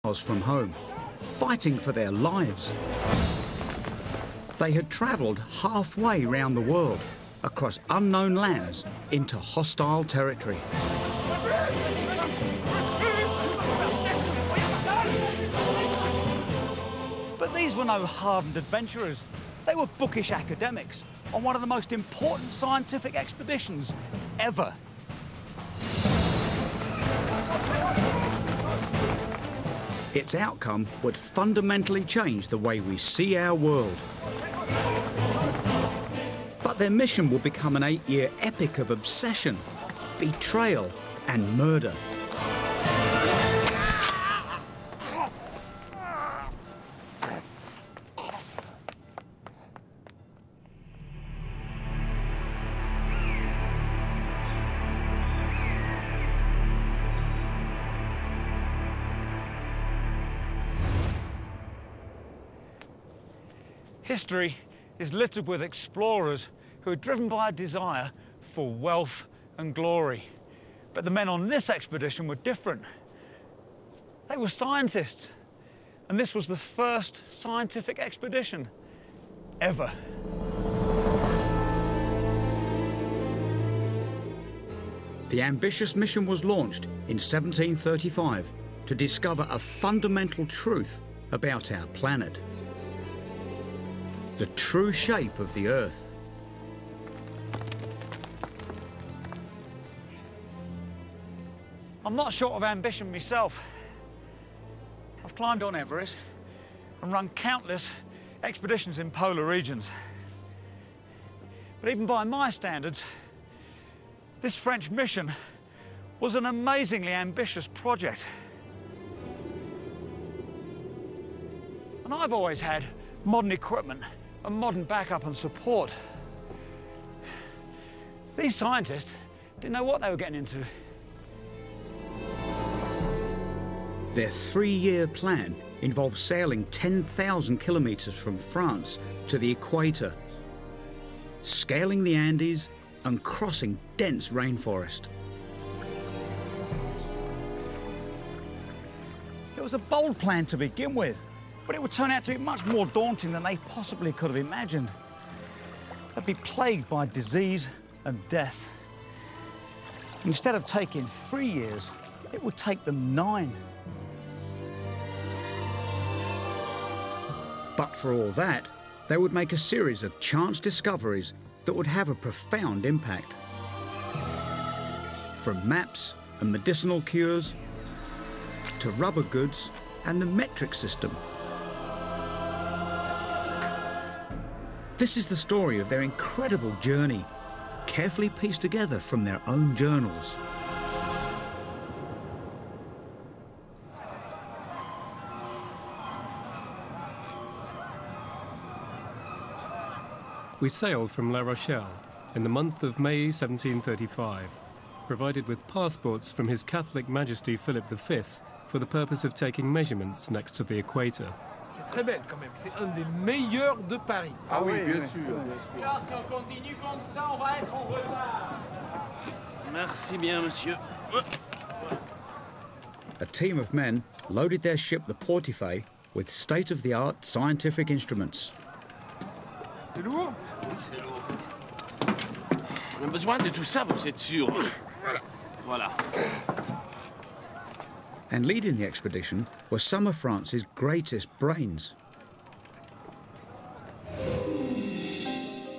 miles from home, fighting for their lives. They had travelled halfway round the world, across unknown lands, into hostile territory. But these were no hardened adventurers. They were bookish academics on one of the most important scientific expeditions ever. Its outcome would fundamentally change the way we see our world. But their mission will become an 8-year epic of obsession, betrayal and murder. History is littered with explorers who are driven by a desire for wealth and glory. But the men on this expedition were different. They were scientists, and this was the first scientific expedition ever. The ambitious mission was launched in 1735 to discover a fundamental truth about our planet. The true shape of the Earth. I'm not short of ambition myself. I've climbed on Everest and run countless expeditions in polar regions. But even by my standards, this French mission was an amazingly ambitious project. And I've always had modern equipment and modern backup and support. These scientists didn't know what they were getting into. Their 3-year plan involved sailing 10,000 kilometers from France to the equator, scaling the Andes and crossing dense rainforest. It was a bold plan to begin with, but it would turn out to be much more daunting than they possibly could have imagined. They'd be plagued by disease and death. Instead of taking 3 years, it would take them 9. But for all that, they would make a series of chance discoveries that would have a profound impact. From maps and medicinal cures, to rubber goods and the metric system. This is the story of their incredible journey, carefully pieced together from their own journals. We sailed from La Rochelle in the month of May 1735, provided with passports from His Catholic Majesty Philip V for the purpose of taking measurements next to the equator. C'est très belle quand même, c'est un des meilleurs de Paris. Ah oui, bien sûr. Là, si on continue comme ça, on va être en retard. Merci bien, monsieur. A team of men loaded their ship, the Portefaix, with state-of-the-art scientific instruments. C'est lourd? Oui, c'est lourd. On a besoin de tout ça, vous êtes sûr? Voilà. And leading the expedition were some of France's greatest brains.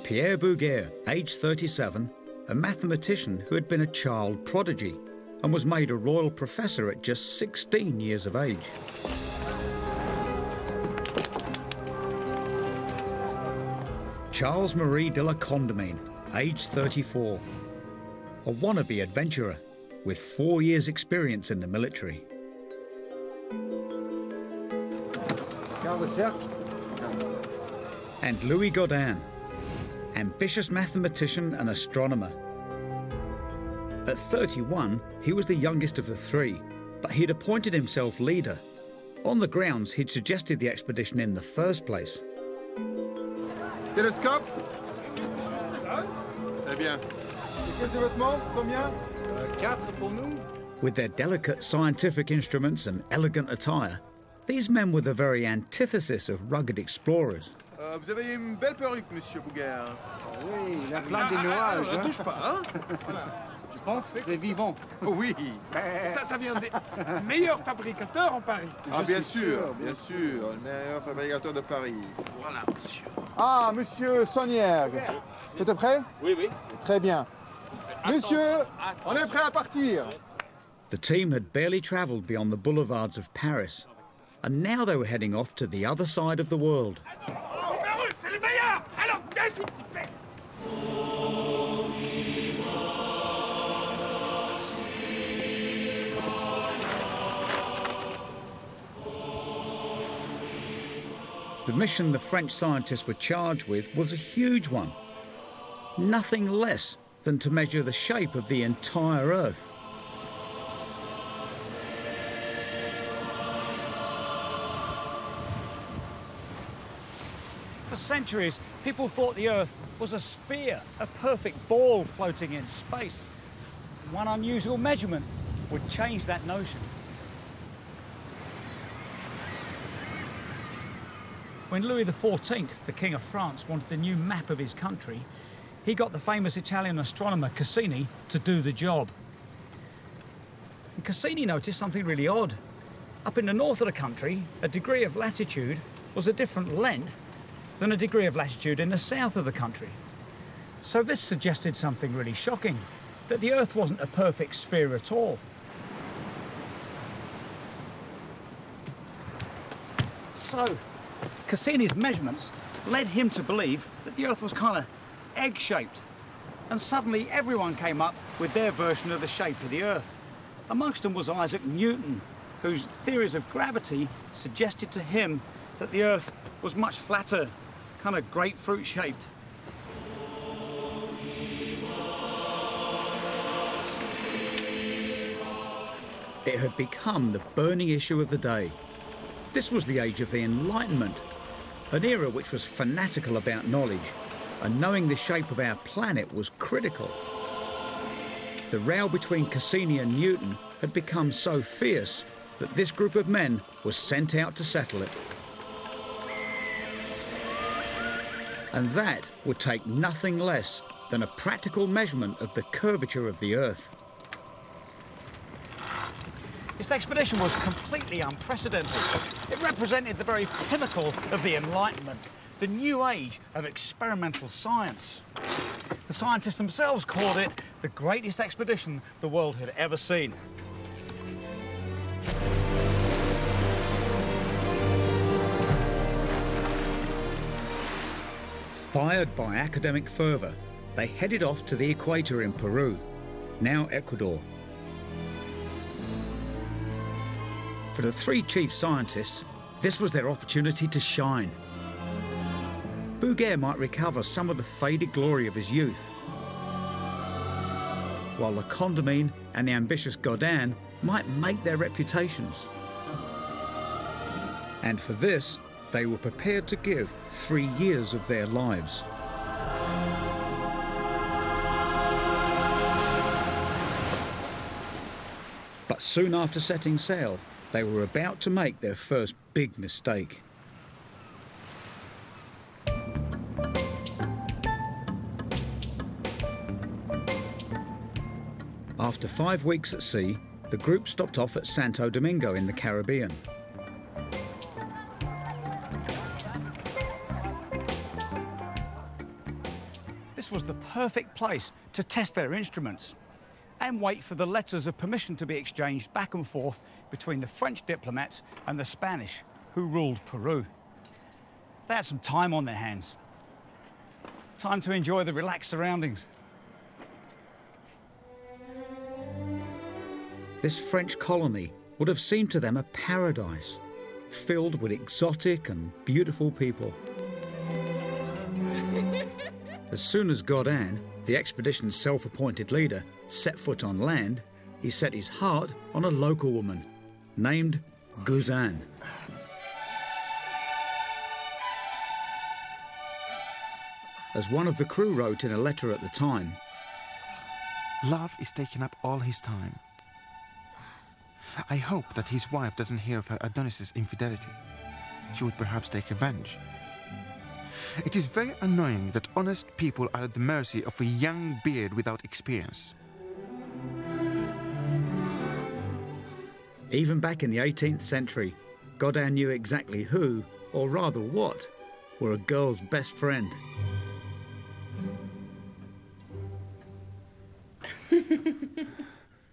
Pierre Bouguer, aged 37, a mathematician who had been a child prodigy and was made a royal professor at just 16 years of age. Charles-Marie de la Condamine, aged 34, a wannabe adventurer with 4 years' experience in the military. And Louis Godin, ambitious mathematician and astronomer. At 31, he was the youngest of the three, but he'd appointed himself leader, on the grounds he'd suggested the expedition in the first place. Télescope? Très bien. Quel développement? Combien? 4 pour nous. With their delicate scientific instruments and elegant attire, These men were the very antithesis of rugged explorers. Vous avez une belle perruque, Monsieur Bouguer. Oui, la plaque des nuages. Ne touche pas, hein? Je pense que c'est vivant. Oui. Ça vient des meilleurs fabricateurs en Paris. Ah, bien sûr, bien sûr. Le meilleur fabricateur de Paris. Voilà, monsieur. Ah, Monsieur Soniergue. Vous êtes prêt? Oui, oui. Très bien. Monsieur, on est prêt à partir. The team had barely travelled beyond the boulevards of Paris, and now they were heading off to the other side of the world. C'est le meilleur! Alors, viens ici, petit fait! The mission the French scientists were charged with was a huge one. Nothing less than to measure the shape of the entire Earth. For centuries, people thought the Earth was a sphere, a perfect ball floating in space. One unusual measurement would change that notion. When Louis XIV, the King of France, wanted a new map of his country, he got the famous Italian astronomer Cassini to do the job. And Cassini noticed something really odd. Up in the north of the country, a degree of latitude was a different length than a degree of latitude in the south of the country. So this suggested something really shocking, that the Earth wasn't a perfect sphere at all. So, Cassini's measurements led him to believe that the Earth was kind of egg-shaped. And suddenly everyone came up with their version of the shape of the Earth. Amongst them was Isaac Newton, whose theories of gravity suggested to him that the Earth was much flatter, kind of grapefruit-shaped. It had become the burning issue of the day. This was the age of the Enlightenment, an era which was fanatical about knowledge, and knowing the shape of our planet was critical. The row between Cassini and Newton had become so fierce that this group of men was sent out to settle it. And that would take nothing less than a practical measurement of the curvature of the Earth. This expedition was completely unprecedented. It represented the very pinnacle of the Enlightenment, the new age of experimental science. The scientists themselves called it the greatest expedition the world had ever seen. Fired by academic fervour, they headed off to the equator in Peru, now Ecuador. For the three chief scientists, this was their opportunity to shine. Bouguer might recover some of the faded glory of his youth, while the Condamine and the ambitious Godin might make their reputations. And for this, they were prepared to give 3 years of their lives. But soon after setting sail, they were about to make their first big mistake. After 5 weeks at sea, the group stopped off at Santo Domingo in the Caribbean. This was the perfect place to test their instruments and wait for the letters of permission to be exchanged back and forth between the French diplomats and the Spanish, who ruled Peru. They had some time on their hands. Time to enjoy the relaxed surroundings. This French colony would have seemed to them a paradise, filled with exotic and beautiful people. As soon as Godin, the expedition's self-appointed leader, set foot on land, he set his heart on a local woman named Guzan. As one of the crew wrote in a letter at the time, "Love is taking up all his time. I hope that his wife doesn't hear of her Adonis's infidelity. She would perhaps take revenge. It is very annoying that honest people are at the mercy of a young beard without experience. Even back in the 18th century, Godin knew exactly who, or rather what, were a girl's best friend.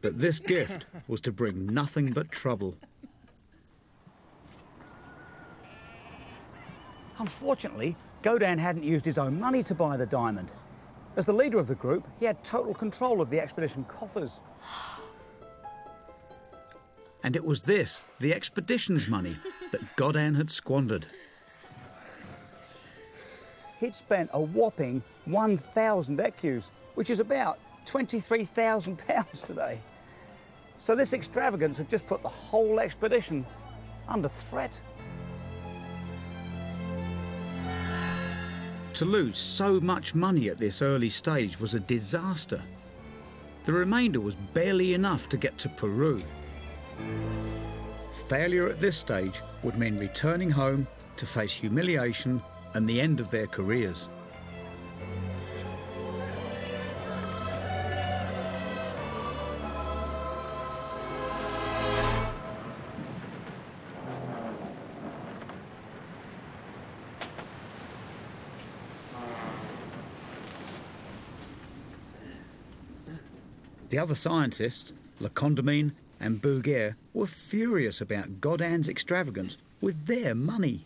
But this gift was to bring nothing but trouble. Unfortunately, Godin hadn't used his own money to buy the diamond. As the leader of the group, he had total control of the expedition coffers. And it was this, the expedition's money, that Godin had squandered. He'd spent a whopping 1,000 écus, which is about £23,000 today. So this extravagance had just put the whole expedition under threat. To lose so much money at this early stage was a disaster. The remainder was barely enough to get to Peru. Failure at this stage would mean returning home to face humiliation and the end of their careers. The other scientists, Le Condamine and Bouguer, were furious about Godin's extravagance with their money.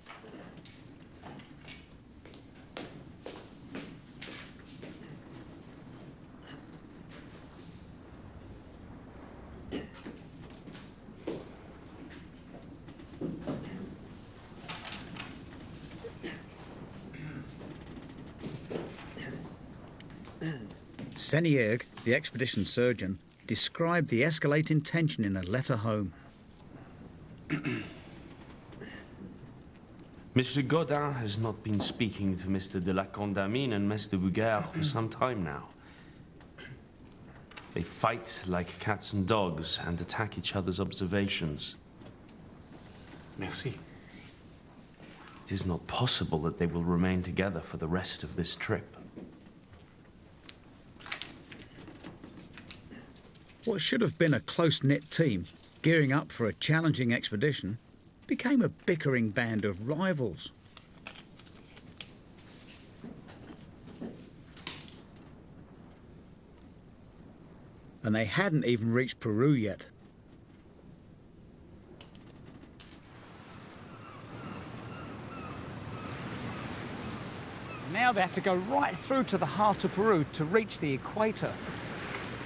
Senierg, the expedition surgeon, described the escalating tension in a letter home. Mr. Godin has not been speaking to Mr. de la Condamine and Mr. Bouguer for some time now. They fight like cats and dogs and attack each other's observations. Merci. It is not possible that they will remain together for the rest of this trip. What should have been a close-knit team, gearing up for a challenging expedition, became a bickering band of rivals. And they hadn't even reached Peru yet. Now they had to go right through to the heart of Peru to reach the equator.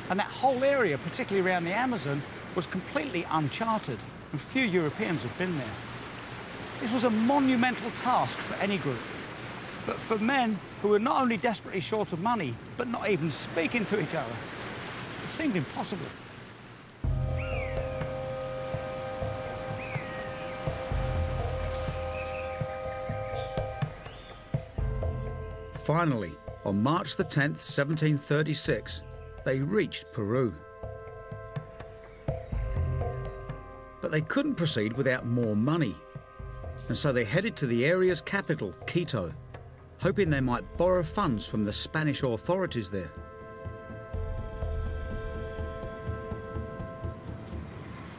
And that whole area, particularly around the Amazon, was completely uncharted, and few Europeans had been there. This was a monumental task for any group. But for men who were not only desperately short of money, but not even speaking to each other, it seemed impossible. Finally, on March the 10th, 1736, they reached Peru. But they couldn't proceed without more money, and so they headed to the area's capital, Quito, hoping they might borrow funds from the Spanish authorities there.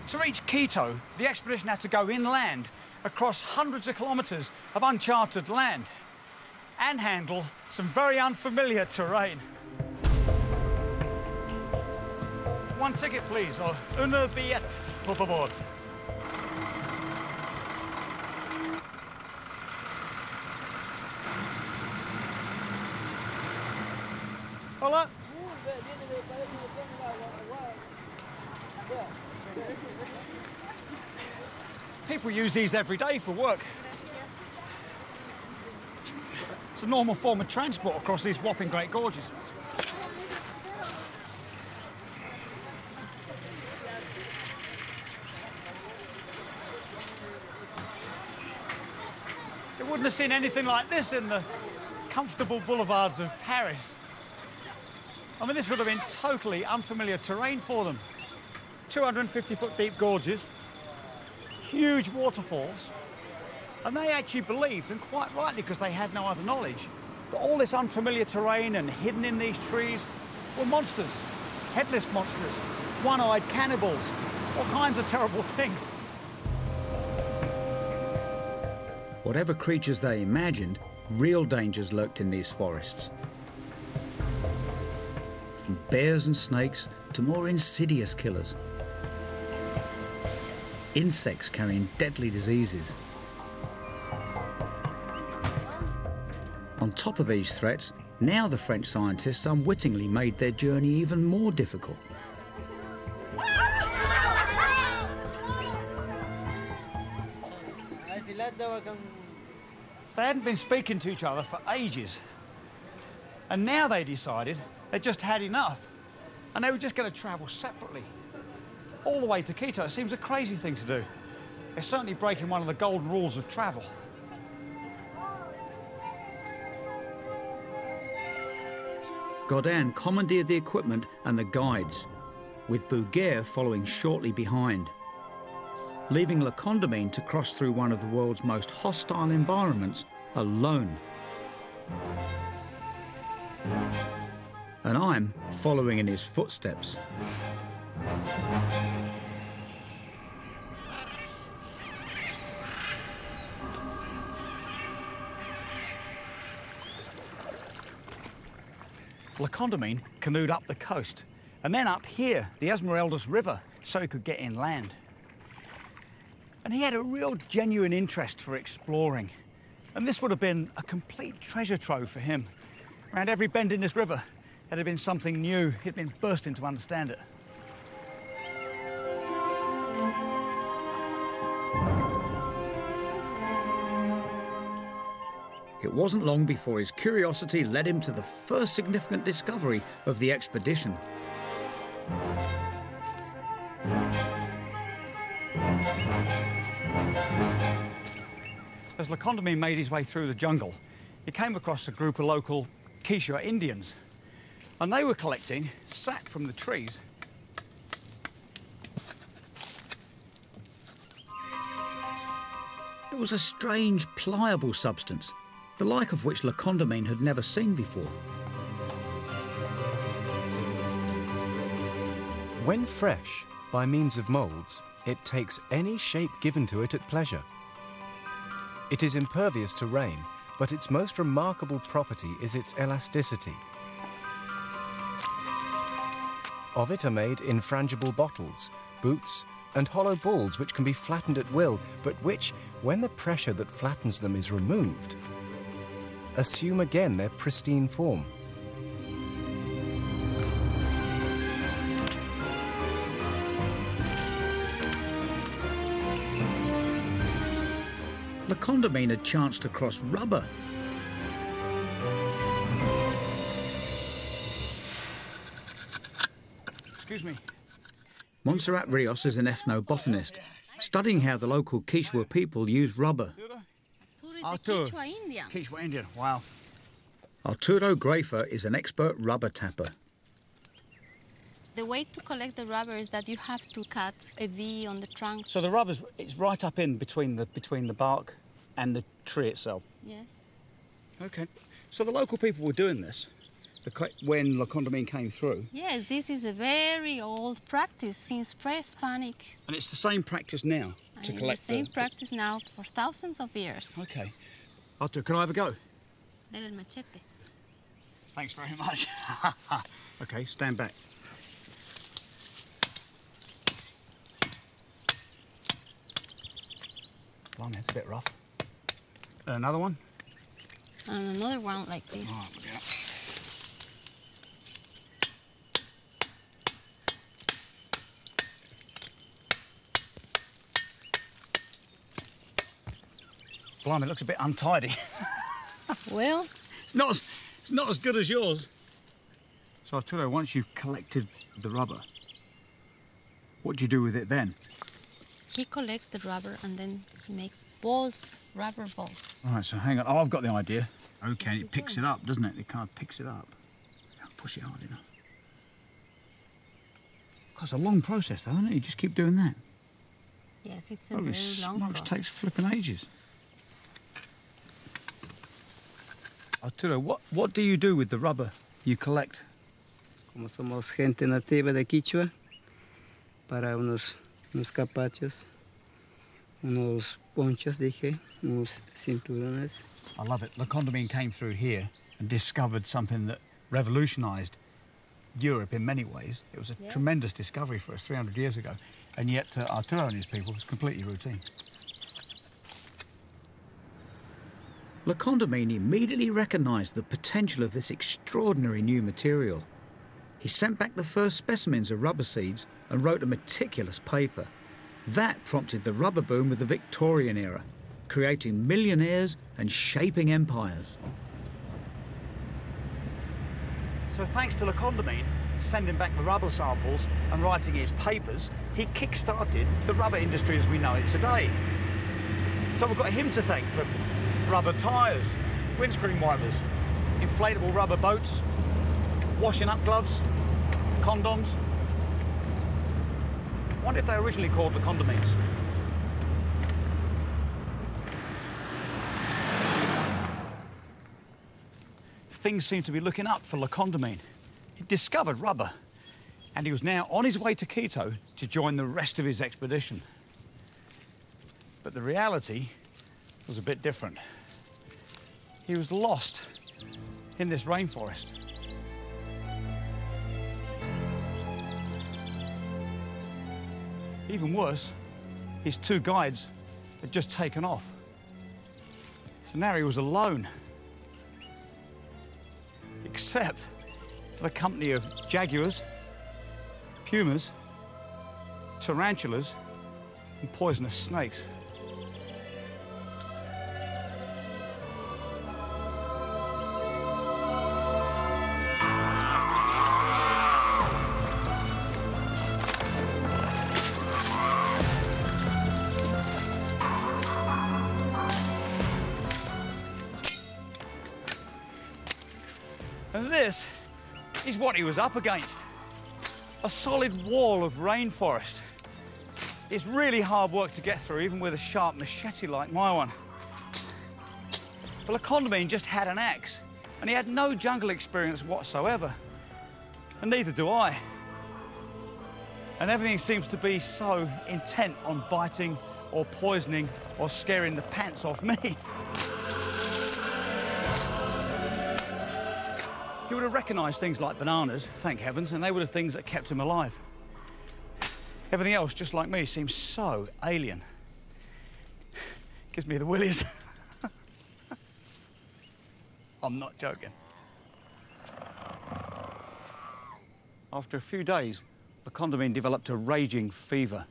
To reach Quito, the expedition had to go inland across hundreds of kilometres of uncharted land and handle some very unfamiliar terrain. One ticket, please, or una billet, por favor. Hola. People use these every day for work. It's a normal form of transport across these whopping great gorges. They wouldn't have seen anything like this in the comfortable boulevards of Paris. I mean, this would have been totally unfamiliar terrain for them. 250-foot deep gorges, huge waterfalls, and they actually believed, and quite rightly because they had no other knowledge, that all this unfamiliar terrain and hidden in these trees were monsters, headless monsters, one-eyed cannibals, all kinds of terrible things. Whatever creatures they imagined, real dangers lurked in these forests. From bears and snakes to more insidious killers. Insects carrying deadly diseases. On top of these threats, now the French scientists unwittingly made their journey even more difficult. They hadn't been speaking to each other for ages. And now they decided they just had enough. And they were just going to travel separately. All the way to Quito. It seems a crazy thing to do. They're certainly breaking one of the golden rules of travel. Godin commandeered the equipment and the guides, with Bouguer following shortly behind, leaving Le Condamine to cross through one of the world's most hostile environments alone. And I'm following in his footsteps. Le Condamine canoed up the coast and then up here, the Esmeraldas River, so he could get inland. And he had a real genuine interest for exploring. And this would have been a complete treasure trove for him. Around every bend in this river, there had been something new. He'd been bursting to understand it. It wasn't long before his curiosity led him to the first significant discovery of the expedition. As Le Condamine made his way through the jungle, he came across a group of local Quichua Indians, and they were collecting sap from the trees. It was a strange, pliable substance, the like of which Le Condamine had never seen before. When fresh, by means of moulds, it takes any shape given to it at pleasure. It is impervious to rain, but its most remarkable property is its elasticity. Of it are made infrangible bottles, boots, and hollow balls which can be flattened at will, but which, when the pressure that flattens them is removed, assume again their pristine form. Le Condamine had chanced to cross rubber. Excuse me. Montserrat Rios is an ethnobotanist, studying how the local Quichua people use rubber. Arturo. Quichua Indian. Quichua Indian, wow. Arturo Grafer is an expert rubber tapper. The way to collect the rubber is that you have to cut a V on the trunk. So the rubber's it's right up in between the bark and the tree itself. Yes. Okay. So the local people were doing this when Le Condamine came through. Yes, this is a very old practice since pre-Hispanic. And it's the same practice now to And collect the same practice now for thousands of years. Okay. Arturo, can I have a go? Dale el machete. Thanks very much. Okay, stand back. Blimey, it's a bit rough. Another one? And another one like this. Oh, yeah. Blimey, it looks a bit untidy. Well, it's not as good as yours. So Arturo, once you've collected the rubber, what do you do with it then? he collects the rubber and then he makes balls, rubber balls. All right, so hang on. Oh, I've got the idea. Okay, and it picks it up, doesn't it? It kind of picks it up. Can't push it hard enough. It's a long process, though, isn't it? You just keep doing that. Yes, it's a very long Smokes process. takes flipping ages. Arturo, what do you do with the rubber you collect? Como somos gente nativa de Quichua, para unos capachos, unos ponchos, dije, unos cinturones. I love it. Le Condamine came through here and discovered something that revolutionised Europe in many ways. It was a tremendous discovery for us 300 years ago, and yet Arturo and his people was completely routine. Le Condamine immediately recognised the potential of this extraordinary new material. He sent back the first specimens of rubber seeds and wrote a meticulous paper. That prompted the rubber boom of the Victorian era, creating millionaires and shaping empires. So thanks to Le Condamine sending back the rubber samples and writing his papers, he kick-started the rubber industry as we know it today. So we've got him to thank for rubber tyres, windscreen wipers, inflatable rubber boats, washing up gloves, condoms. I wonder if they were originally called Le Condamines. Things seem to be looking up for Le Condamine. He discovered rubber, and he was now on his way to Quito to join the rest of his expedition. But the reality was a bit different. He was lost in this rainforest. Even worse, his two guides had just taken off. So now he was alone. Except for the company of jaguars, pumas, tarantulas, and poisonous snakes. And this is what he was up against. A solid wall of rainforest. It's really hard work to get through, even with a sharp machete like my one. But Le Condamine just had an axe, and he had no jungle experience whatsoever. And neither do I. And everything seems to be so intent on biting or poisoning or scaring the pants off me. He would have recognised things like bananas, thank heavens, and they were the things that kept him alive. Everything else, just like me, seems so alien. Gives me the willies. I'm not joking. After a few days, Le Condamine developed a raging fever,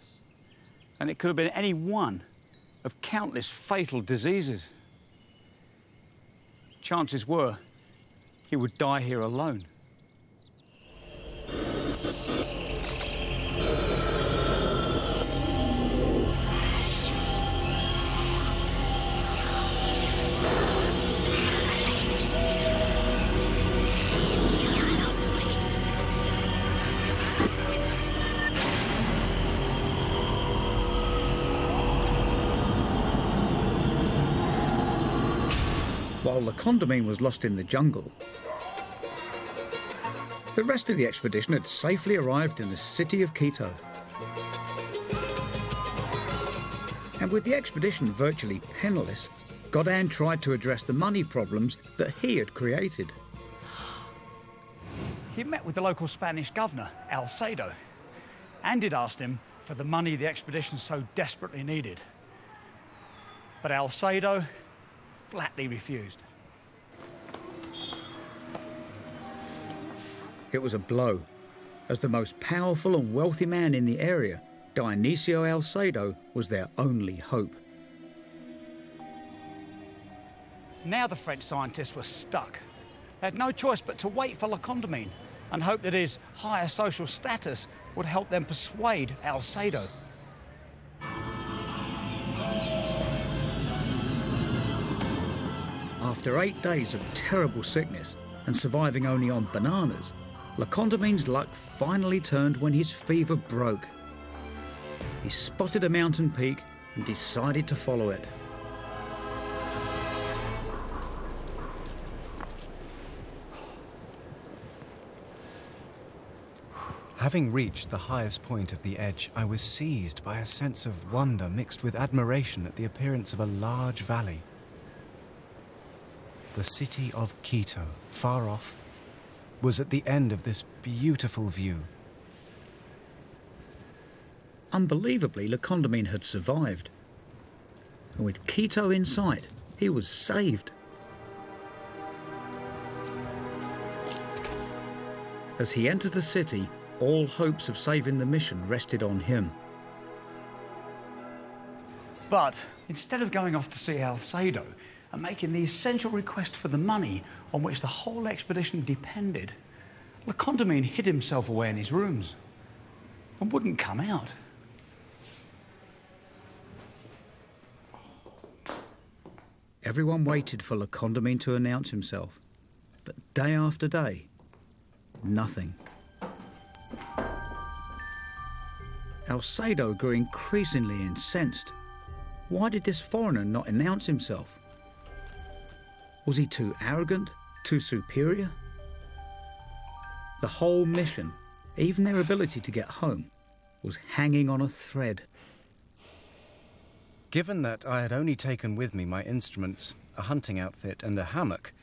and it could have been any one of countless fatal diseases. Chances were he would die here alone. While Le Condamine was lost in the jungle, the rest of the expedition had safely arrived in the city of Quito. And with the expedition virtually penniless, Godin tried to address the money problems that he had created. He met with the local Spanish governor, Alcedo, and he'd asked him for the money the expedition so desperately needed. But Alcedo flatly refused. It was a blow. As the most powerful and wealthy man in the area, Dionisio Alcedo was their only hope. Now the French scientists were stuck. They had no choice but to wait for Le Condamine and hope that his higher social status would help them persuade Alcedo. After 8 days of terrible sickness and surviving only on bananas, Le Condamine's luck finally turned when his fever broke. He spotted a mountain peak and decided to follow it. Having reached the highest point of the edge, I was seized by a sense of wonder mixed with admiration at the appearance of a large valley. The city of Quito, far off, was at the end of this beautiful view. Unbelievably, Le Condamine had survived. And with Quito in sight, he was saved. As he entered the city, all hopes of saving the mission rested on him. But instead of going off to see Alcedo and making the essential request for the money on which the whole expedition depended, Le Condamine hid himself away in his rooms and wouldn't come out. Everyone waited for Le Condamine to announce himself, but day after day, nothing. Alcedo grew increasingly incensed. Why did this foreigner not announce himself? Was he too arrogant, too superior? The whole mission, even their ability to get home, was hanging on a thread. Given that I had only taken with me my instruments, a hunting outfit and a hammock,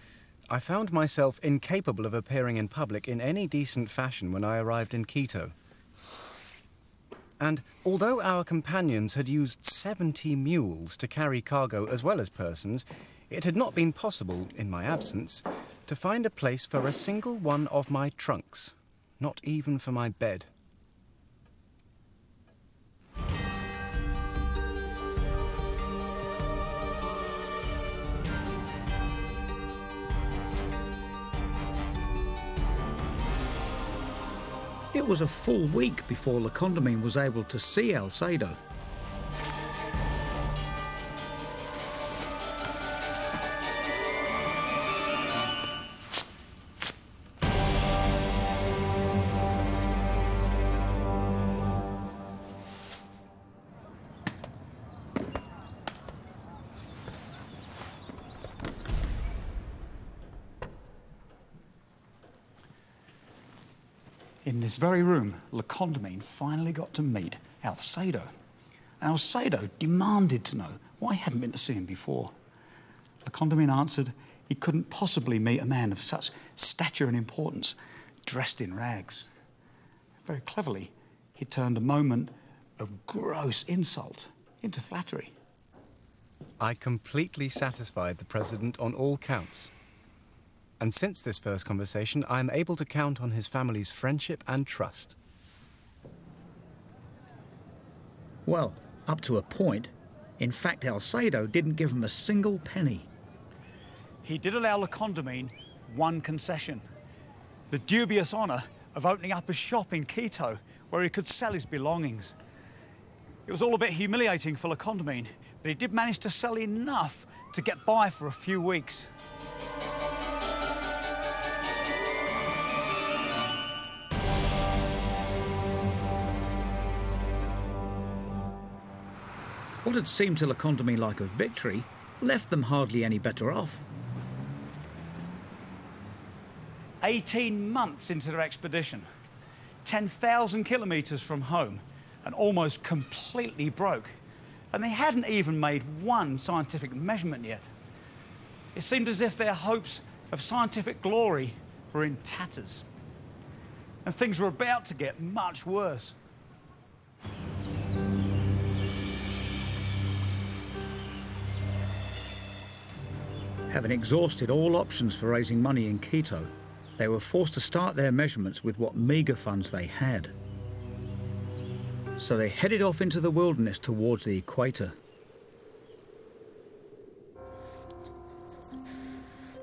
I found myself incapable of appearing in public in any decent fashion when I arrived in Quito. And although our companions had used 70 mules to carry cargo as well as persons, it had not been possible, in my absence, to find a place for a single one of my trunks, not even for my bed. It was a full week before Le Condamine was able to see Alcedo. In this very room, Le Condamine finally got to meet Alcedo. And Alcedo demanded to know why he hadn't been to see him before. Le Condamine answered he couldn't possibly meet a man of such stature and importance dressed in rags. Very cleverly, he turned a moment of gross insult into flattery. I completely satisfied the President on all counts. And since this first conversation, I am able to count on his family's friendship and trust. Well, up to a point. In fact, Alcedo didn't give him a single penny. He did allow Le Condamine one concession: the dubious honour of opening up a shop in Quito where he could sell his belongings. It was all a bit humiliating for Le Condamine, but he did manage to sell enough to get by for a few weeks. What had seemed to Le Condamine like a victory left them hardly any better off. 18 months into their expedition, 10,000 kilometres from home, and almost completely broke. And they hadn't even made one scientific measurement yet. It seemed as if their hopes of scientific glory were in tatters. And things were about to get much worse. Having exhausted all options for raising money in Quito, they were forced to start their measurements with what meagre funds they had. So they headed off into the wilderness towards the equator.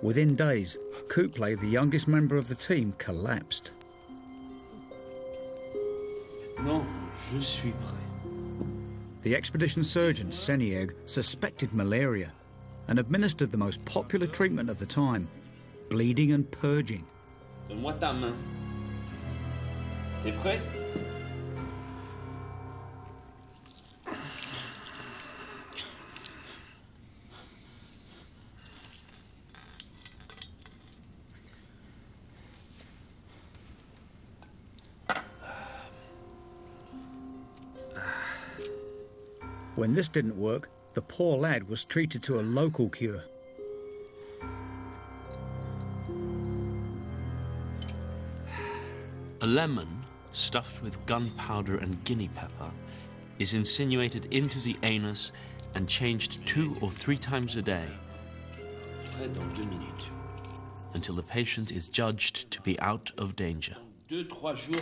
Within days, Coupley, the youngest member of the team, collapsed. Non, je suis prêt. The expedition surgeon, Senieg, suspected malaria and administered the most popular treatment of the time, bleeding and purging. Donne-moi ta main. T'es prêt? When this didn't work, the poor lad was treated to a local cure. A lemon, stuffed with gunpowder and guinea pepper, is insinuated into the anus and changed 2 or 3 times a day. Prêt dans 2 minutes. Until the patient is judged to be out of danger. 2-3 jours.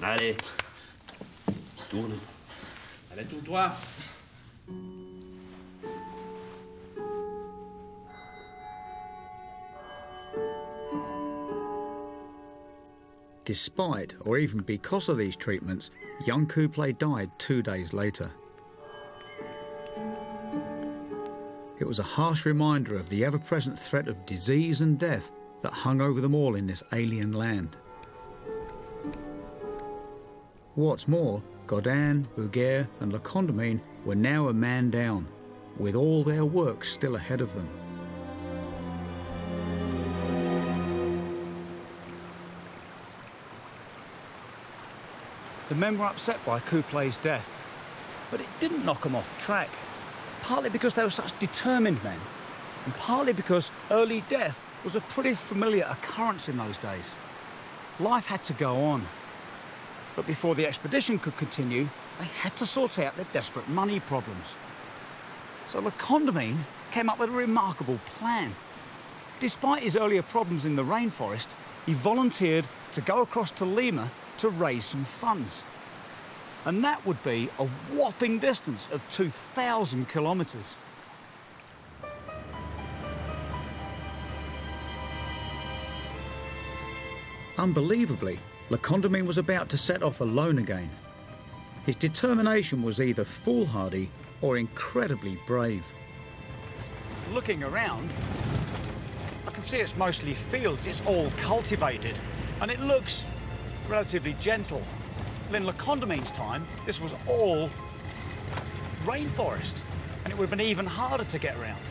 Allez. Tourne. Allez, tourne-toi. Despite, or even because of these treatments, young Couplay died 2 days later. It was a harsh reminder of the ever-present threat of disease and death that hung over them all in this alien land. What's more, Godin, Bouguer and Le Condamine were now a man down, with all their work still ahead of them. The men were upset by Couplay's death, but it didn't knock them off track, partly because they were such determined men, and partly because early death was a pretty familiar occurrence in those days. Life had to go on, but before the expedition could continue, they had to sort out their desperate money problems. So Le Condamine came up with a remarkable plan. Despite his earlier problems in the rainforest, he volunteered to go across to Lima to raise some funds. And that would be a whopping distance of 2,000 kilometres. Unbelievably, Le Condamine was about to set off alone again. His determination was either foolhardy or incredibly brave. Looking around, I can see it's mostly fields, it's all cultivated, and it looks relatively gentle. But in Le Condamine's time, this was all rainforest, and it would have been even harder to get around.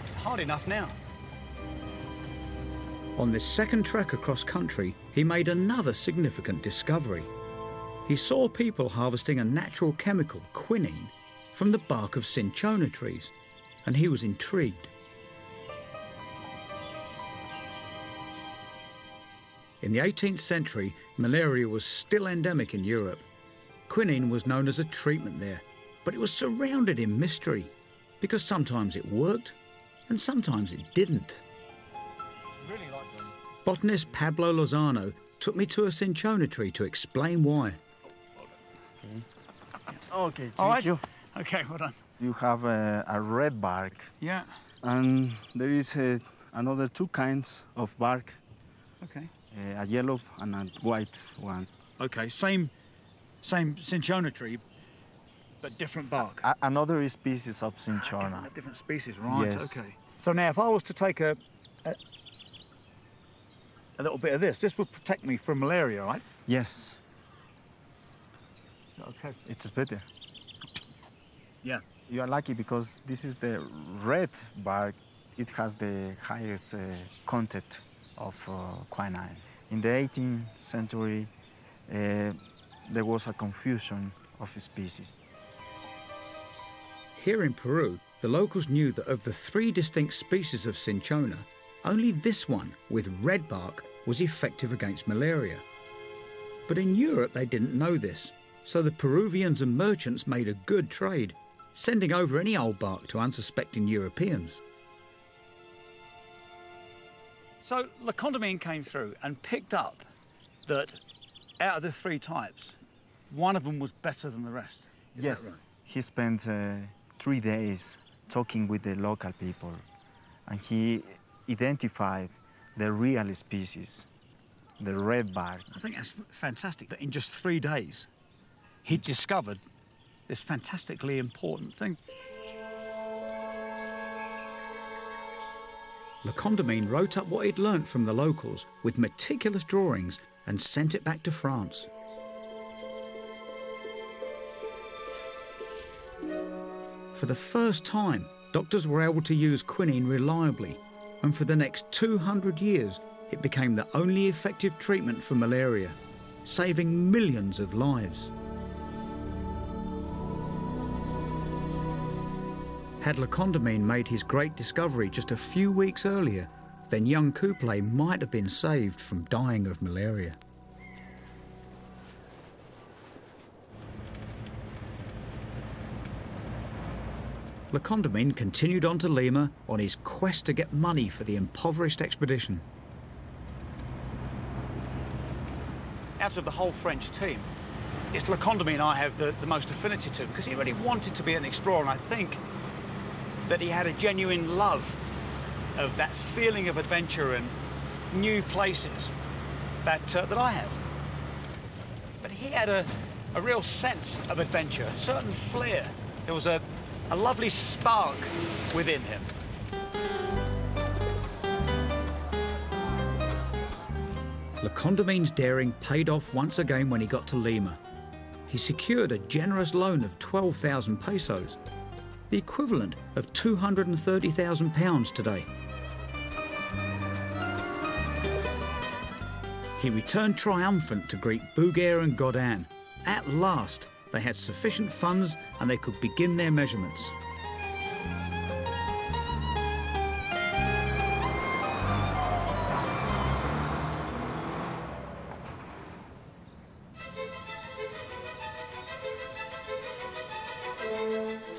It's hard enough now. On this second trek across country, he made another significant discovery. He saw people harvesting a natural chemical, quinine, from the bark of cinchona trees, and he was intrigued. In the 18th century, malaria was still endemic in Europe. Quinine was known as a treatment there, but it was surrounded in mystery, because sometimes it worked and sometimes it didn't. Botanist Pablo Lozano took me to a cinchona tree to explain why. Okay, All right. thank you. Okay, well done. You have a red bark. Yeah. And there is another 2 kinds of bark. Okay. A yellow and a white one. Okay, same cinchona tree, but different bark. Another species of cinchona. Different species, right? Yes. Okay. So now, if I was to take a little bit of this would protect me from malaria, right? Yes. Okay. It's better. Yeah. You are lucky because this is the red bark. It has the highest content of quinine. In the 18th century, there was a confusion of species. Here in Peru, the locals knew that of the 3 distinct species of cinchona, only this one, with red bark, was effective against malaria. But in Europe, they didn't know this, so the Peruvians and merchants made a good trade, sending over any old bark to unsuspecting Europeans. So Le Condamine came through and picked up that out of the 3 types, one of them was better than the rest. Is yes, that right? He spent 3 days talking with the local people, and he identified the real species, the red bark. I think that's fantastic that in just 3 days, he discovered this fantastically important thing. Le Condamine wrote up what he'd learnt from the locals with meticulous drawings and sent it back to France. For the first time, doctors were able to use quinine reliably, and for the next 200 years, it became the only effective treatment for malaria, saving millions of lives. Had Le Condamine made his great discovery just a few weeks earlier, then young Coupelet might have been saved from dying of malaria. Le Condamine continued on to Lima on his quest to get money for the impoverished expedition. Out of the whole French team, it's Le Condamine I have the most affinity to, because he really wanted to be an explorer, and I think that he had a genuine love of that feeling of adventure and new places that I have. But he had a real sense of adventure, a certain flair. There was a lovely spark within him. Le Condamine's daring paid off once again when he got to Lima. He secured a generous loan of 12,000 pesos, the equivalent of £230,000 today. He returned triumphant to greet Bouguer and Godin. At last, they had sufficient funds and they could begin their measurements.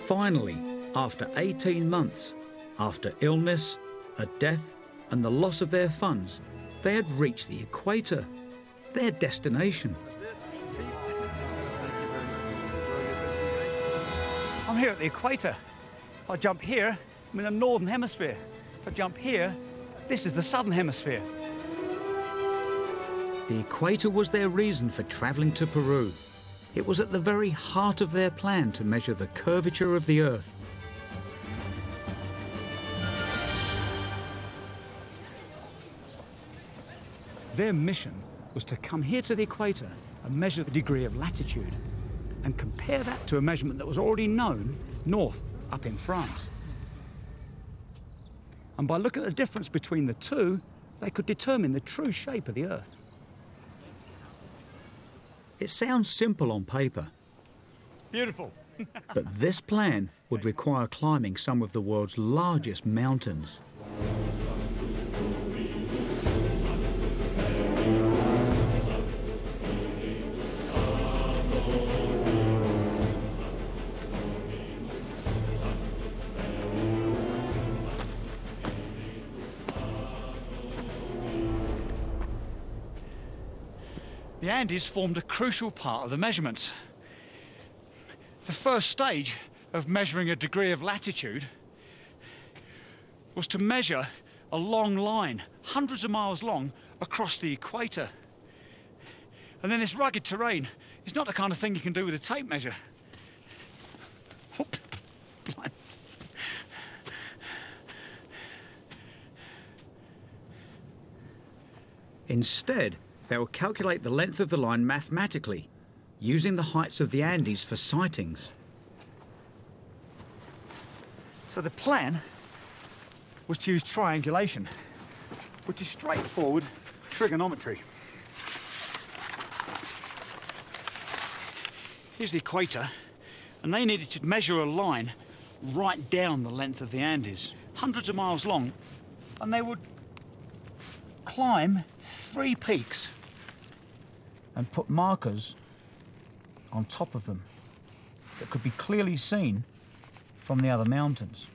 Finally, after 18 months, after illness, a death, and the loss of their funds, they had reached the equator, their destination. I'm here at the equator. If I jump here, I'm in the northern hemisphere. If I jump here, this is the southern hemisphere. The equator was their reason for travelling to Peru. It was at the very heart of their plan to measure the curvature of the Earth. Their mission was to come here to the equator and measure the degree of latitude and compare that to a measurement that was already known north, up in France. And by looking at the difference between the two, they could determine the true shape of the Earth. It sounds simple on paper. Beautiful. But this plan would require climbing some of the world's largest mountains. The Andes formed a crucial part of the measurements. The first stage of measuring a degree of latitude was to measure a long line, hundreds of miles long, across the equator. And then this rugged terrain is not the kind of thing you can do with a tape measure. Instead, they will calculate the length of the line mathematically, using the heights of the Andes for sightings. So the plan was to use triangulation, which is straightforward trigonometry. Here's the equator, and they needed to measure a line right down the length of the Andes, hundreds of miles long, and they would climb 3 peaks and put markers on top of them that could be clearly seen from the other mountains.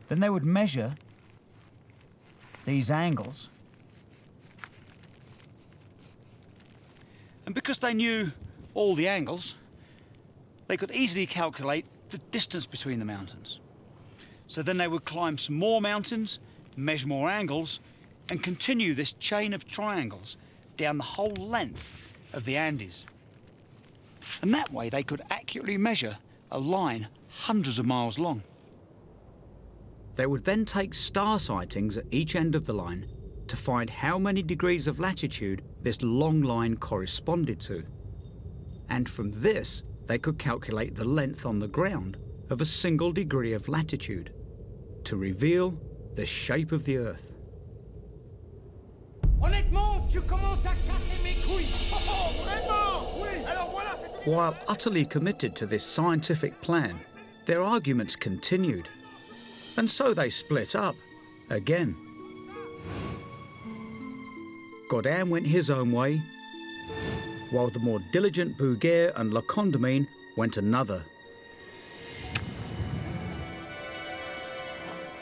Then they would measure these angles, and because they knew all the angles, they could easily calculate the distance between the mountains. So then they would climb some more mountains, measure more angles, and continue this chain of triangles down the whole length of the Andes. And that way they could accurately measure a line hundreds of miles long. They would then take star sightings at each end of the line to find how many degrees of latitude this long line corresponded to. And from this, they could calculate the length on the ground of a single degree of latitude to reveal the shape of the Earth. Honnêtement, tu commences à casser mes couilles. Oh, vraiment? Oui. Alors voilà, c'est tout. While utterly committed to this scientific plan, their arguments continued. And so they split up again. Godin went his own way, while the more diligent Bouguer and Le Condamine went another.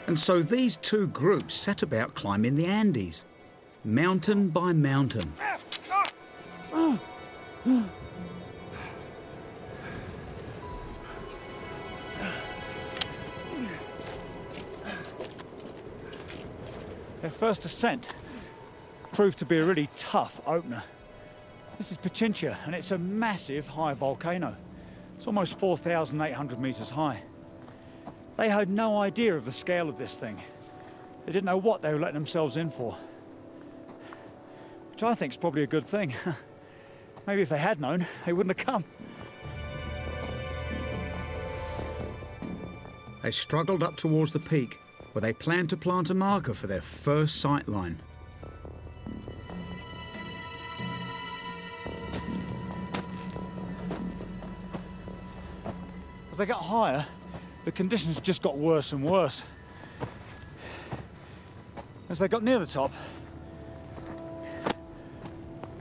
And so these two groups set about climbing the Andes, mountain by mountain. Their first ascent proved to be a really tough opener. This is Pichincha, and it's a massive high volcano. It's almost 4,800 meters high. They had no idea of the scale of this thing. They didn't know what they were letting themselves in for. Which I think is probably a good thing. Maybe if they had known, they wouldn't have come. They struggled up towards the peak, where they planned to plant a marker for their first sight line. As they got higher, the conditions just got worse and worse. As they got near the top,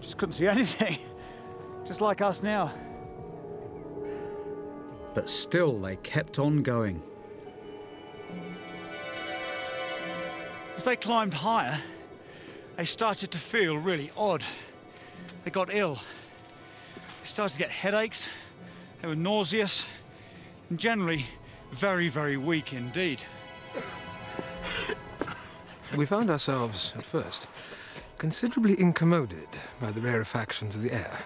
just couldn't see anything, just like us now. But still they kept on going. As they climbed higher, they started to feel really odd. They got ill. They started to get headaches, they were nauseous, and generally very, very weak indeed. We found ourselves, at first, considerably incommoded by the rarefactions of the air,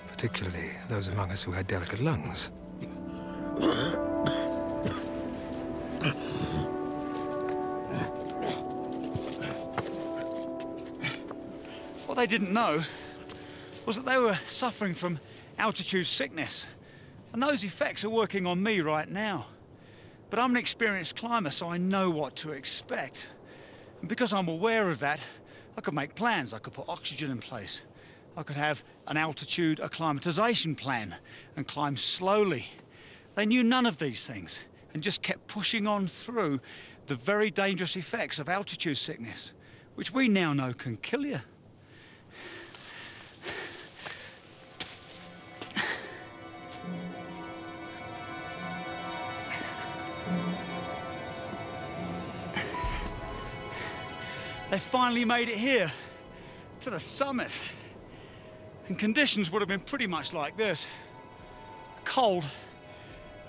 particularly those among us who had delicate lungs. What they didn't know was that they were suffering from altitude sickness, and those effects are working on me right now. But I'm an experienced climber, so I know what to expect. And because I'm aware of that, I could make plans. I could put oxygen in place. I could have an altitude acclimatization plan and climb slowly. They knew none of these things and just kept pushing on through the very dangerous effects of altitude sickness, which we now know can kill you. They finally made it here, to the summit. And conditions would have been pretty much like this. Cold,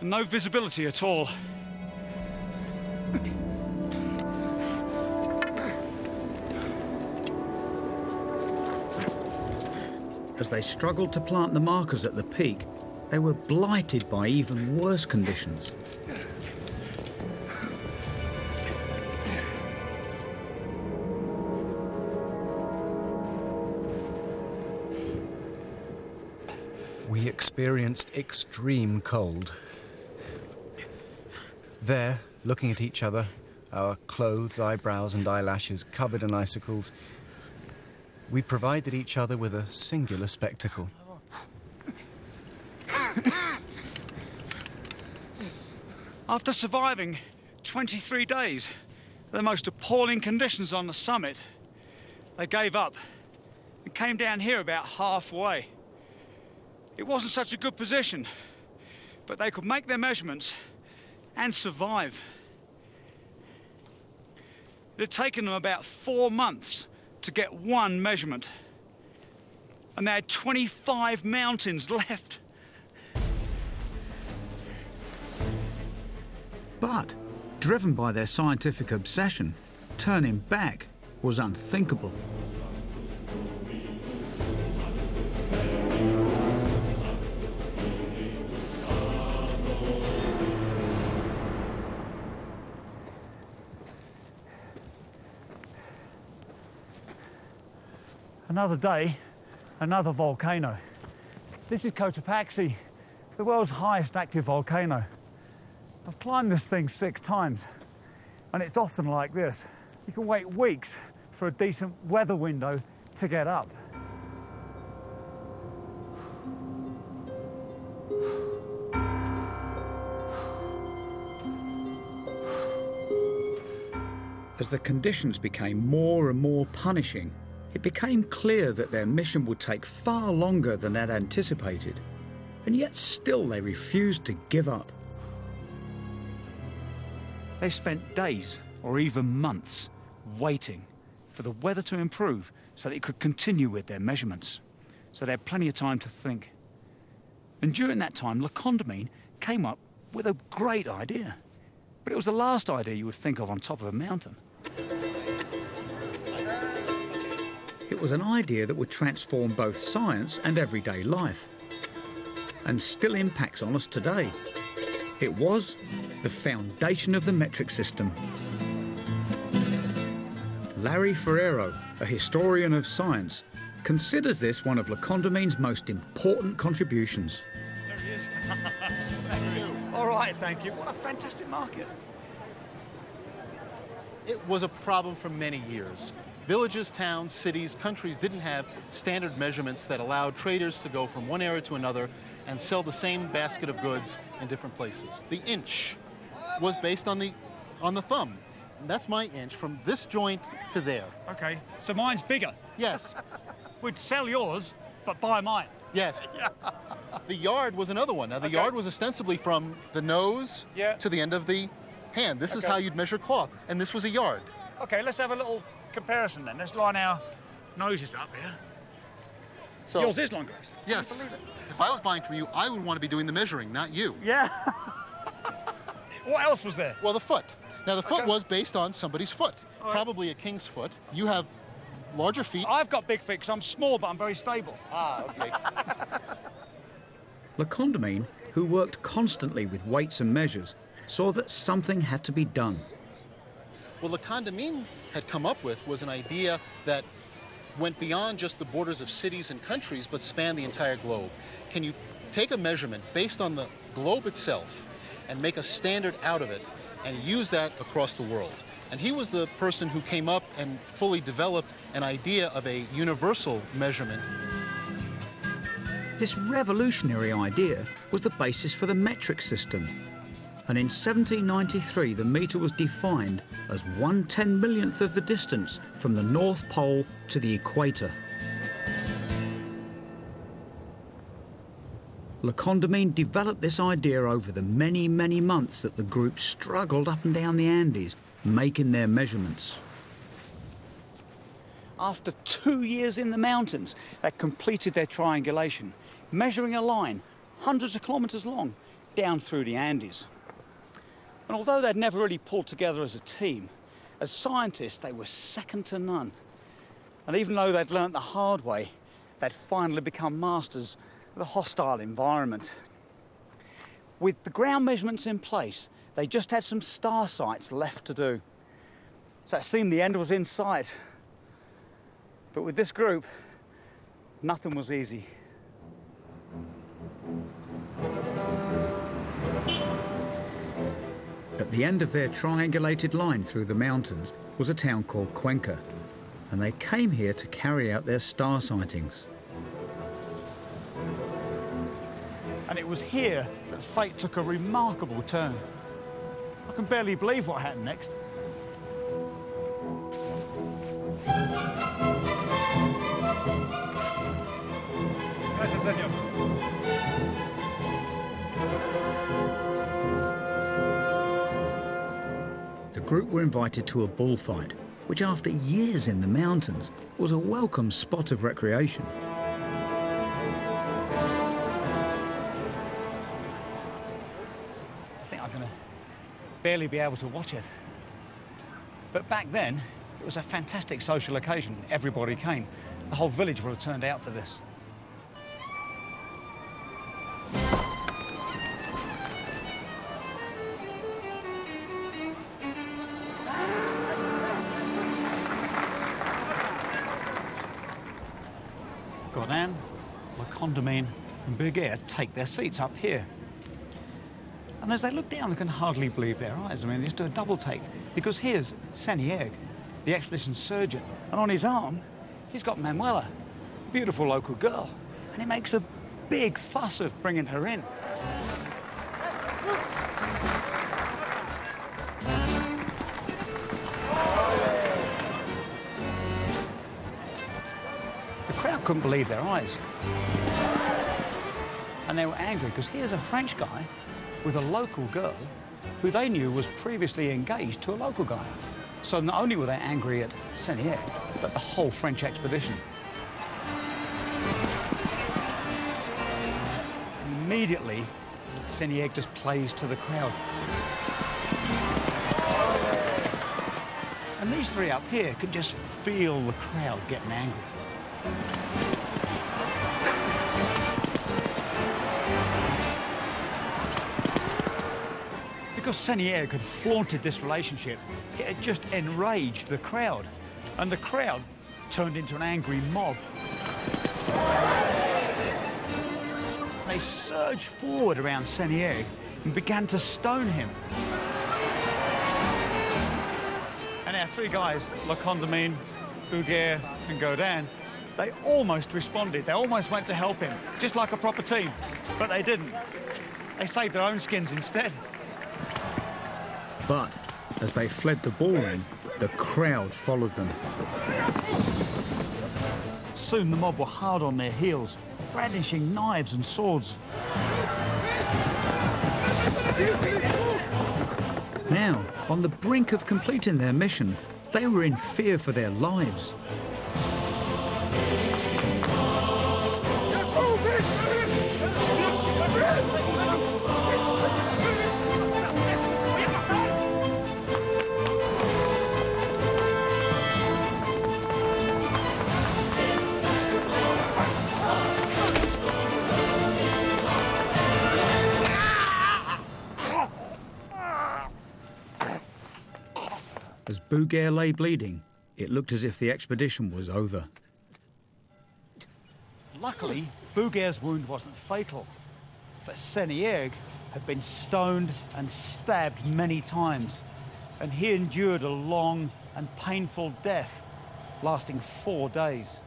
and no visibility at all. As they struggled to plant the markers at the peak, they were blighted by even worse conditions. We experienced extreme cold. There, looking at each other, our clothes, eyebrows and eyelashes covered in icicles, we provided each other with a singular spectacle. After surviving 23 days, the most appalling conditions on the summit, they gave up and came down here about halfway. It wasn't such a good position, but they could make their measurements and survive. It had taken them about 4 months to get one measurement, and they had 25 mountains left. But, driven by their scientific obsession, turning back was unthinkable. Another day, another volcano. This is Kaučuk, the world's highest active volcano. I've climbed this thing 6 times, and it's often like this. You can wait weeks for a decent weather window to get up. As the conditions became more and more punishing, it became clear that their mission would take far longer than they'd anticipated, and yet still they refused to give up. They spent days or even months waiting for the weather to improve so they could continue with their measurements. So they had plenty of time to think. And during that time, Le Condamine came up with a great idea. But it was the last idea you would think of on top of a mountain. It was an idea that would transform both science and everyday life, and still impacts on us today. It was the foundation of the metric system. Larry Ferrero, a historian of science, considers this one of Le Condamine's most important contributions. There he is. All right, thank you. What a fantastic market. It was a problem for many years. Villages, towns, cities, countries didn't have standard measurements that allowed traders to go from one area to another and sell the same basket of goods in different places. The inch was based on the thumb. And that's my inch from this joint to there. Okay, so mine's bigger. Yes. We'd sell yours, but buy mine. Yes. The yard was another one. Now, the yard was ostensibly from the nose to the end of the hand. This is how you'd measure cloth, and this was a yard. Okay, let's have a little comparison then. Let's line our noses up here. So, yours is longer, actually. Yes. If I was buying from you, I would want to be doing the measuring, not you. Yeah. What else was there? Well, the foot. Now, the foot was based on somebody's foot, probably a king's foot. You have larger feet. I've got big feet because I'm small, but I'm very stable. Ah, okay. Le Condamine, who worked constantly with weights and measures, saw that something had to be done. What Le Condamine had come up with was an idea that went beyond just the borders of cities and countries, but spanned the entire globe. Can you take a measurement based on the globe itself and make a standard out of it and use that across the world? And he was the person who came up and fully developed an idea of a universal measurement. This revolutionary idea was the basis for the metric system. And in 1793, the metre was defined as 1/10,000,000th of the distance from the North Pole to the equator. Le Condamine developed this idea over the many, many months that the group struggled up and down the Andes, making their measurements. After 2 years in the mountains, they completed their triangulation, measuring a line hundreds of kilometres long down through the Andes. And although they'd never really pulled together as a team, as scientists they were second to none. And even though they'd learnt the hard way, they'd finally become masters of the hostile environment. With the ground measurements in place, they just had some star sights left to do. So it seemed the end was in sight. But with this group, nothing was easy. At the end of their triangulated line through the mountains was a town called Cuenca, and they came here to carry out their star sightings. And it was here that fate took a remarkable turn. I can barely believe what happened next. Gracias, señor. The group were invited to a bullfight, which after years in the mountains was a welcome spot of recreation. I think I'm going to barely be able to watch it. But back then, it was a fantastic social occasion. Everybody came. The whole village would have turned out for this. Godin, Le Condamine and Berger take their seats up here. And as they look down, they can hardly believe their eyes. I mean, they just do a double take, because here's Senieg, the expedition surgeon, and on his arm, he's got Manuela, a beautiful local girl, and he makes a big fuss of bringing her in. The crowd couldn't believe their eyes. And they were angry because here's a French guy with a local girl who they knew was previously engaged to a local guy. So not only were they angry at Senieg, but the whole French expedition. Immediately, Senieg just plays to the crowd. And these three up here could just feel the crowd getting angry. Because Senieg had flaunted this relationship, it had just enraged the crowd. And the crowd turned into an angry mob. They surged forward around Senieg and began to stone him. And our three guys, Le Condamine, Berger and Godin, they almost responded. They almost went to help him, just like a proper team. But they didn't. They saved their own skins instead. But as they fled the ballroom, the crowd followed them. Soon the mob were hard on their heels, brandishing knives and swords. Now, on the brink of completing their mission, they were in fear for their lives. As Berger lay bleeding, it looked as if the expedition was over. Luckily, Berger's wound wasn't fatal, but Senieg had been stoned and stabbed many times, and he endured a long and painful death, lasting 4 days.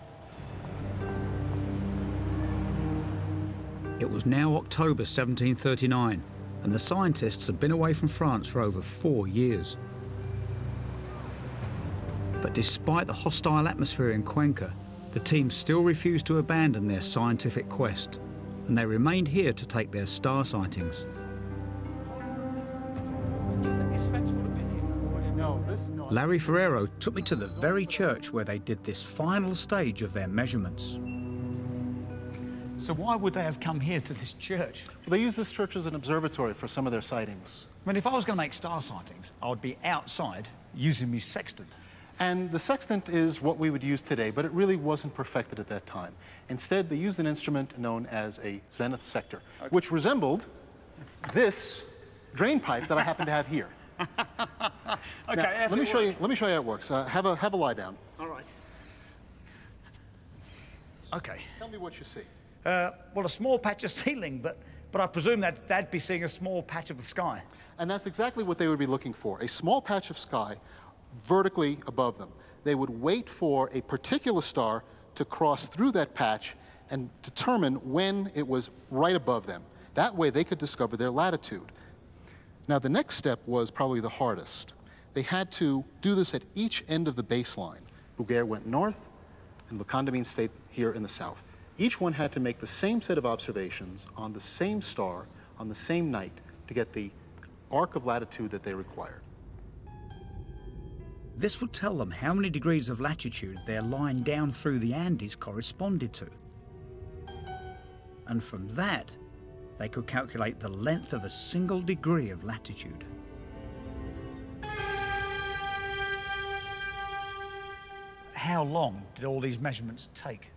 It was now October 1739, and the scientists had been away from France for over 4 years. But despite the hostile atmosphere in Cuenca, the team still refused to abandon their scientific quest, and they remained here to take their star sightings. Larry Ferrero took me to the very church where they did this final stage of their measurements. So why would they have come here to this church? Well, they use this church as an observatory for some of their sightings. I mean, if I was going to make star sightings, I would be outside using my sextant. And the sextant is what we would use today, but it really wasn't perfected at that time. Instead, they used an instrument known as a zenith sector, which resembled this drain pipe that I happen to have here. Okay, now, let me show you how it works. Have a lie down. All right. Okay. Tell me what you see. Well, a small patch of ceiling, but I presume that they'd be seeing a small patch of the sky. And that's exactly what they would be looking for, a small patch of sky vertically above them. They would wait for a particular star to cross through that patch and determine when it was right above them. That way they could discover their latitude. Now the next step was probably the hardest. They had to do this at each end of the baseline. Berger went north and Le Condamine stayed here in the south. Each one had to make the same set of observations on the same star on the same night to get the arc of latitude that they required. This would tell them how many degrees of latitude their line down through the Andes corresponded to. And from that, they could calculate the length of a single degree of latitude. How long did all these measurements take?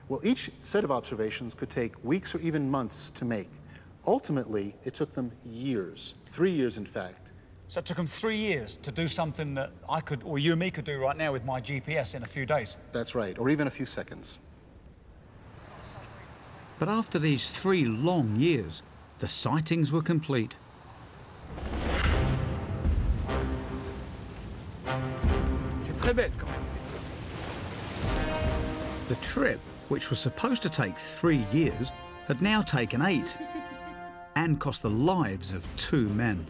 Well, each set of observations could take weeks or even months to make. Ultimately, it took them years, 3 years in fact. So it took them 3 years to do something that I could, or you and me could do right now with my GPS in a few days. That's right, or even a few seconds. But after these 3 long years, the sightings were complete. C'est très belle quand même. The trip, which was supposed to take 3 years, had now taken 8 and cost the lives of 2 men.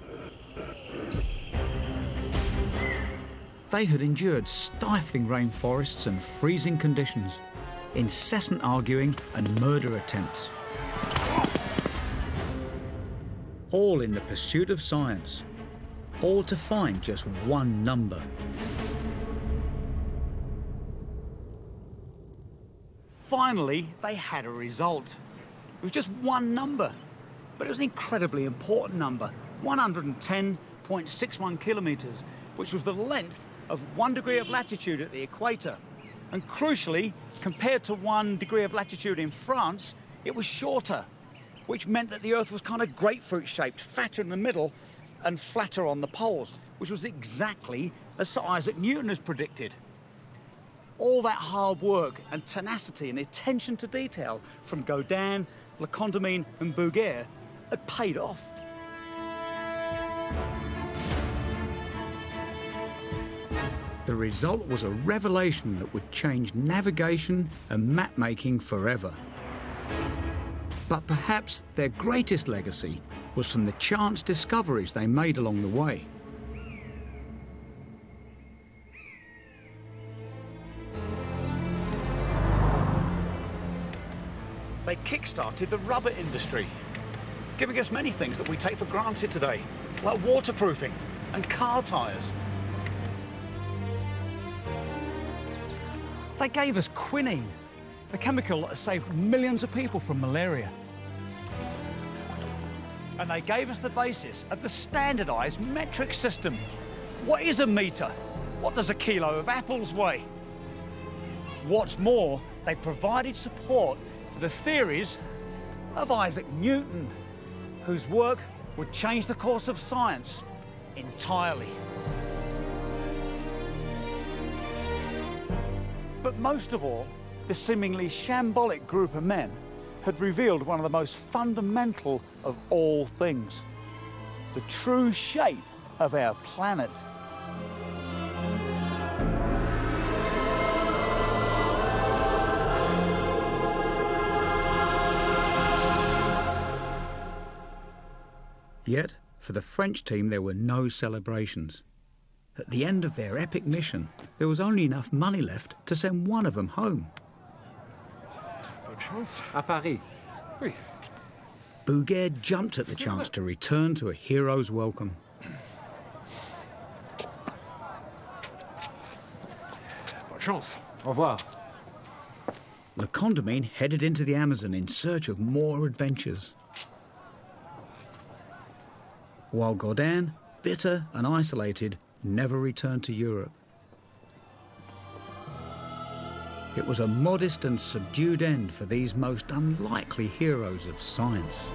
They had endured stifling rainforests and freezing conditions, incessant arguing and murder attempts. All in the pursuit of science, all to find just one number. Finally, they had a result. It was just one number, but it was an incredibly important number, 110.61 kilometres, which was the length of 1 degree of latitude at the equator. And crucially, compared to 1 degree of latitude in France, it was shorter, which meant that the Earth was kind of grapefruit-shaped, fatter in the middle and flatter on the poles, which was exactly as Sir Isaac Newton has predicted. All that hard work and tenacity and attention to detail from Godin, Le Condamine and Bouguer had paid off. The result was a revelation that would change navigation and map-making forever. But perhaps their greatest legacy was from the chance discoveries they made along the way. They kick-started the rubber industry, giving us many things that we take for granted today, like waterproofing and car tyres. They gave us quinine, the chemical that has saved millions of people from malaria. And they gave us the basis of the standardised metric system. What is a metre? What does a kilo of apples weigh? What's more, they provided support for the theories of Isaac Newton, whose work would change the course of science entirely. But most of all, this seemingly shambolic group of men had revealed one of the most fundamental of all things, the true shape of our planet. Yet, for the French team, there were no celebrations. At the end of their epic mission, there was only enough money left to send one of them home. Bonne chance. À Paris. Oui. Bouguer jumped at the chance to return to a hero's welcome. Bonne chance. Au revoir. Le Condamine headed into the Amazon in search of more adventures, while Godin, bitter and isolated, never returned to Europe. It was a modest and subdued end for these most unlikely heroes of science.